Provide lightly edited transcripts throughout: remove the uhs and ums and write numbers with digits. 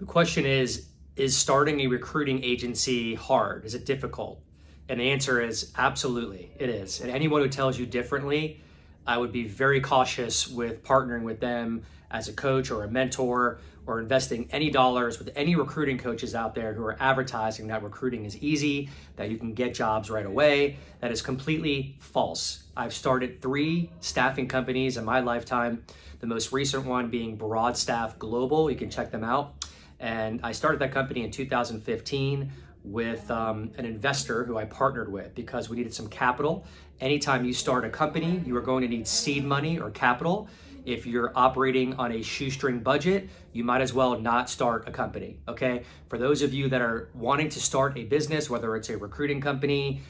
The question is starting a recruiting agency hard? Is it difficult? And the answer is absolutely, it is. And anyone who tells you differently, I would be very cautious with partnering with them as a coach or a mentor, or investing any dollars with any recruiting coaches out there who are advertising that recruiting is easy, that you can get jobs right away. That is completely false. I've started 3 staffing companies in my lifetime, the most recent one being Broad Staff Global. You can check them out. And I started that company in 2015 with an investor who I partnered with because we needed some capital. Anytime you start a company, you are going to need seed money or capital. If you're operating on a shoestring budget, you might as well not start a company, okay? For those of you that are wanting to start a business, whether it's a recruiting company,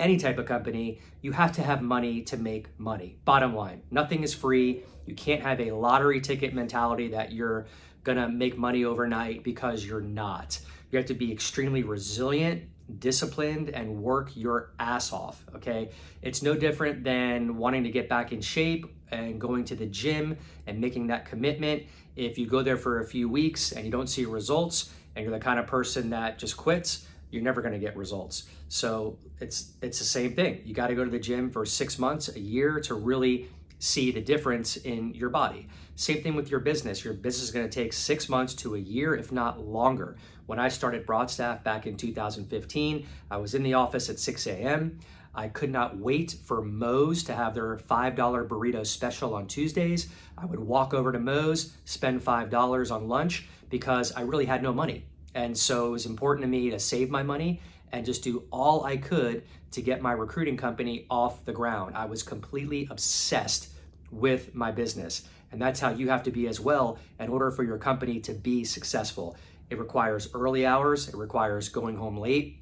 any type of company, you have to have money to make money. Bottom line, nothing is free. You can't have a lottery ticket mentality that you're gonna make money overnight, because you're not. You have to be extremely resilient, disciplined, and work your ass off, okay? It's no different than wanting to get back in shape and going to the gym and making that commitment. If you go there for a few weeks and you don't see results, and you're the kind of person that just quits, you're never gonna get results. So it's the same thing. You gotta go to the gym for 6 months, a year, to really see the difference in your body. Same thing with your business. Your business is gonna take 6 months to a year, if not longer. When I started Broad Staff back in 2015, I was in the office at 6 a.m. I could not wait for Moe's to have their $5 burrito special on Tuesdays. I would walk over to Moe's, spend $5 on lunch, because I really had no money. And so it was important to me to save my money and just do all I could to get my recruiting company off the ground. I was completely obsessed with my business. And that's how you have to be as well in order for your company to be successful. It requires early hours. It requires going home late.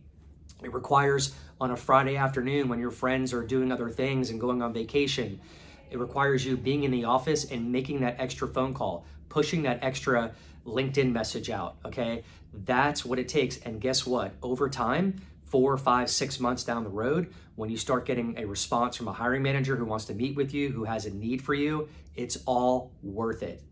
It requires on a Friday afternoon when your friends are doing other things and going on vacation. It requires you being in the office and making that extra phone call, pushing that extra LinkedIn message out, okay? That's what it takes. And guess what? Over time, 4, 5, 6 months down the road, when you start getting a response from a hiring manager who wants to meet with you, who has a need for you, it's all worth it.